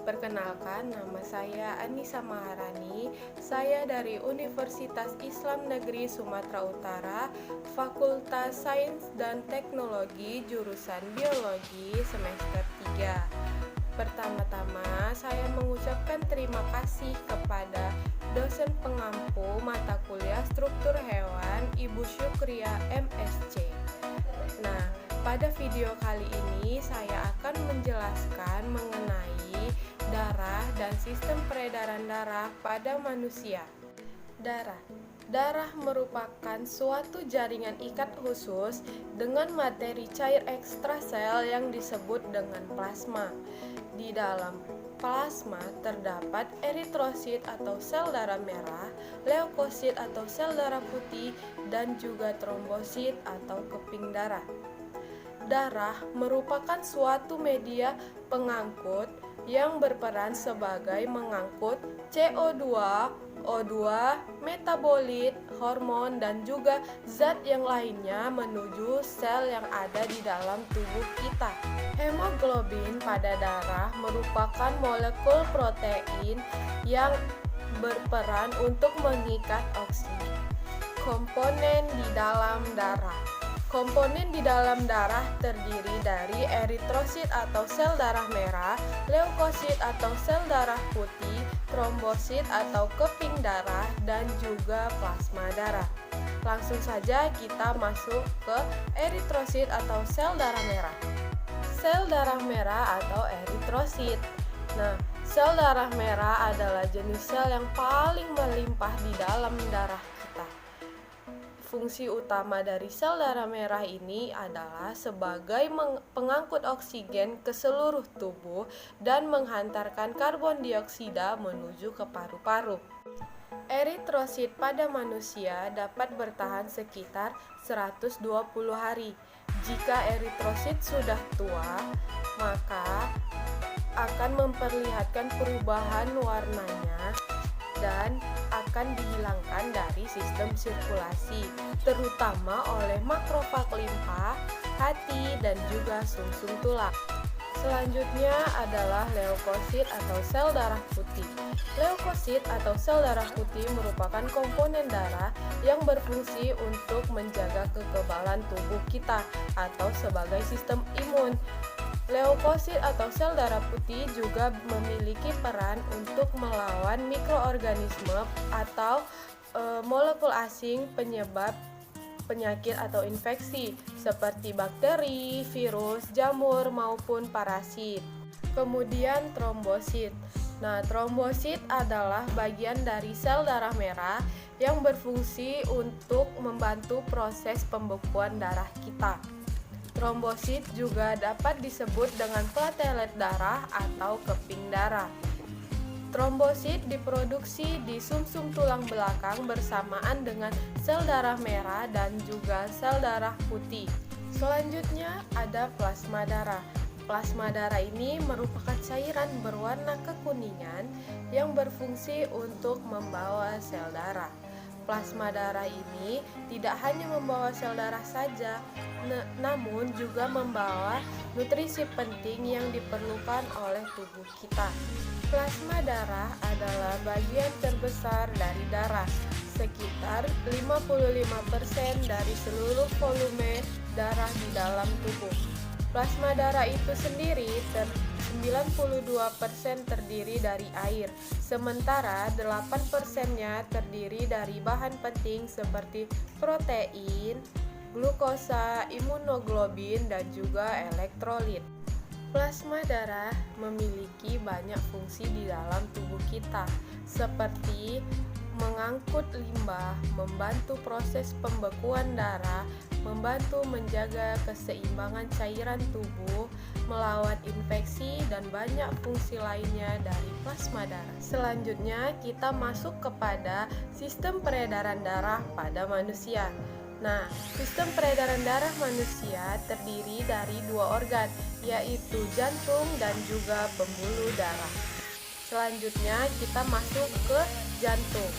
Perkenalkan, nama saya Anissa Maharani. Saya dari Universitas Islam Negeri Sumatera Utara, Fakultas Sains dan Teknologi, jurusan Biologi semester 3. Pertama-tama, saya mengucapkan terima kasih kepada dosen pengampu mata kuliah struktur hewan, Ibu Syukria MSc. Nah, pada video kali ini saya akan menjelaskan mengenai darah dan sistem peredaran darah pada manusia. Darah merupakan suatu jaringan ikat khusus dengan materi cair ekstrasel yang disebut dengan plasma. Di dalam plasma terdapat eritrosit atau sel darah merah, leukosit atau sel darah putih, dan juga trombosit atau keping darah. Darah merupakan suatu media pengangkut yang berperan sebagai mengangkut CO2, O2, metabolit, hormon, dan juga zat yang lainnya menuju sel yang ada di dalam tubuh kita. Hemoglobin pada darah merupakan molekul protein yang berperan untuk mengikat oksigen. Komponen di dalam darah. Komponen di dalam darah terdiri dari eritrosit atau sel darah merah, leukosit atau sel darah putih, trombosit atau keping darah, dan juga plasma darah. Langsung saja kita masuk ke eritrosit atau sel darah merah. Sel darah merah atau eritrosit. Nah, sel darah merah adalah jenis sel yang paling melimpah di dalam darah kita. Fungsi utama dari sel darah merah ini adalah sebagai pengangkut oksigen ke seluruh tubuh dan menghantarkan karbon dioksida menuju ke paru-paru. Eritrosit pada manusia dapat bertahan sekitar 120 hari. Jika eritrosit sudah tua, maka akan memperlihatkan perubahan warnanya dan akan dihilangkan dari sistem sirkulasi, terutama oleh makrofag limpa, hati, dan juga sumsum tulang. Selanjutnya adalah leukosit atau sel darah putih. Leukosit atau sel darah putih merupakan komponen darah yang berfungsi untuk menjaga kekebalan tubuh kita atau sebagai sistem imun. Leukosit atau sel darah putih juga memiliki peran untuk melawan mikroorganisme atau molekul asing penyebab penyakit atau infeksi seperti bakteri, virus, jamur, maupun parasit. Kemudian trombosit. Nah, trombosit adalah bagian dari sel darah merah yang berfungsi untuk membantu proses pembekuan darah kita. Trombosit juga dapat disebut dengan platelet darah atau keping darah. Trombosit diproduksi di sumsum tulang belakang bersamaan dengan sel darah merah dan juga sel darah putih. Selanjutnya ada plasma darah. Plasma darah ini merupakan cairan berwarna kekuningan yang berfungsi untuk membawa sel darah. Plasma darah ini tidak hanya membawa sel darah saja, namun juga membawa nutrisi penting yang diperlukan oleh tubuh kita. Plasma darah adalah bagian terbesar dari darah, sekitar 55% dari seluruh volume darah di dalam tubuh. Plasma darah itu sendiri 92% terdiri dari air, sementara 8%-nya terdiri dari bahan penting seperti protein, glukosa, imunoglobin, dan juga elektrolit. Plasma darah memiliki banyak fungsi di dalam tubuh kita, seperti mengangkut limbah, membantu proses pembekuan darah, membantu menjaga keseimbangan cairan tubuh, melawan infeksi, dan banyak fungsi lainnya dari plasma darah. Selanjutnya, kita masuk kepada sistem peredaran darah pada manusia. Nah, sistem peredaran darah manusia terdiri dari dua organ, yaitu jantung dan juga pembuluh darah. Selanjutnya, kita masuk ke jantung.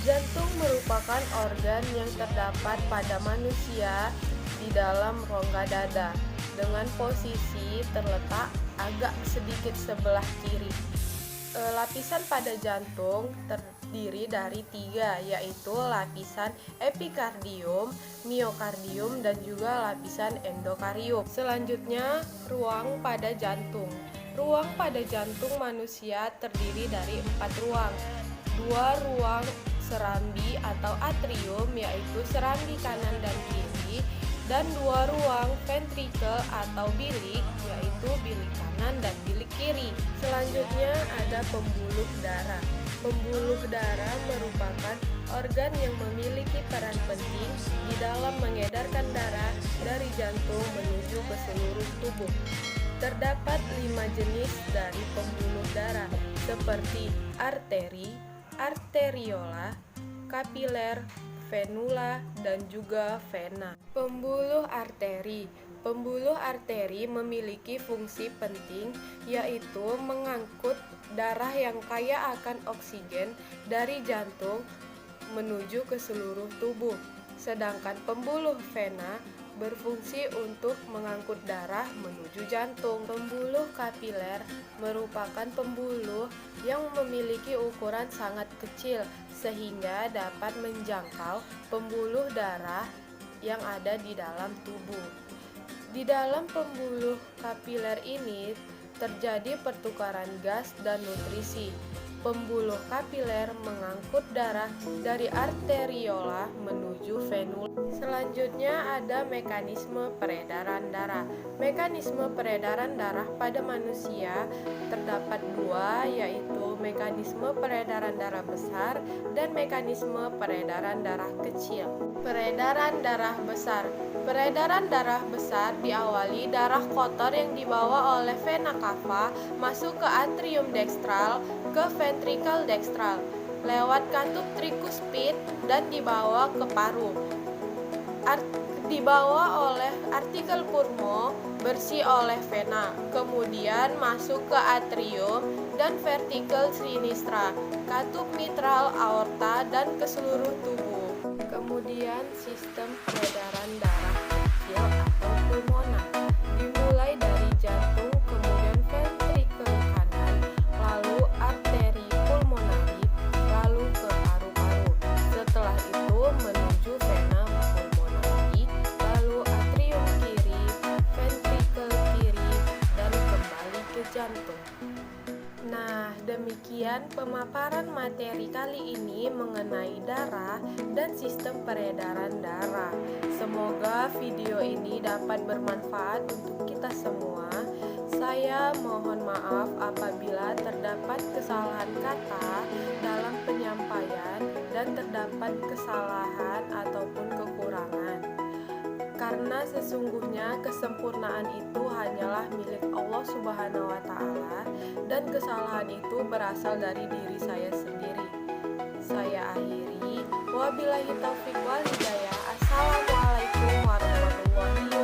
Jantung merupakan organ yang terdapat pada manusia di dalam rongga dada dengan posisi terletak agak sedikit sebelah kiri. Lapisan pada jantung terdiri dari 3, yaitu lapisan epikardium, miokardium, dan juga lapisan endokarium. Selanjutnya, ruang pada jantung. Ruang pada jantung manusia terdiri dari 4 ruang. 2 ruang serambi atau atrium, yaitu serambi kanan dan kiri, dan 2 ruang ventrikel atau bilik, yaitu bilik kanan dan bilik kiri. Selanjutnya ada pembuluh darah. Pembuluh darah merupakan organ yang memiliki peran penting di dalam mengedarkan darah dari jantung menuju ke seluruh tubuh. Terdapat 5 jenis dari pembuluh darah, seperti arteri, arteriola, kapiler, venula, dan juga vena. Pembuluh arteri. Pembuluh arteri memiliki fungsi penting, yaitu mengangkut darah yang kaya akan oksigen dari jantung menuju ke seluruh tubuh. Sedangkan pembuluh vena berfungsi untuk mengangkut darah menuju jantung. Pembuluh kapiler merupakan pembuluh yang memiliki ukuran sangat kecil sehingga dapat menjangkau pembuluh darah yang ada di dalam tubuh. Di dalam pembuluh kapiler ini terjadi pertukaran gas dan nutrisi. Pembuluh kapiler mengangkut darah dari arteriola menuju venula. Selanjutnya ada mekanisme peredaran darah. Mekanisme peredaran darah pada manusia terdapat 2, yaitu mekanisme peredaran darah besar dan mekanisme peredaran darah kecil. Peredaran darah besar. Peredaran darah besar diawali darah kotor yang dibawa oleh vena cava masuk ke atrium dekstral, ke ventrikel dekstral, lewat katup trikuspid dan dibawa ke paru. Dibawa oleh artikel pulmo, bersih oleh vena, kemudian masuk ke atrium dan vertikel sinistra, katup mitral, aorta, dan ke seluruh tubuh. Kemudian sistem peredaran darah kecil atau pulmoner dimulai dari jantung, kemudian ventrikel kanan, lalu arteri pulmonari, lalu ke paru-paru. Setelah itu menuju vena pulmonari, lalu atrium kiri, ventrikel kiri, dan kembali ke jantung. Nah, demikian pemaparan materi kali ini mengenai darah dan sistem peredaran darah. Semoga video ini dapat bermanfaat untuk kita semua. Saya mohon maaf apabila terdapat kesalahan kata dalam penyampaian dan terdapat kesalahan ataupun kekurangan. Karena sesungguhnya kesempurnaan itu hanyalah milik Allah Subhanahu wa Ta'ala, dan kesalahan itu berasal dari diri saya sendiri. Saya akhiri, wabillahi taufiq wal hidayah. Assalamualaikum warahmatullahi wabarakatuh.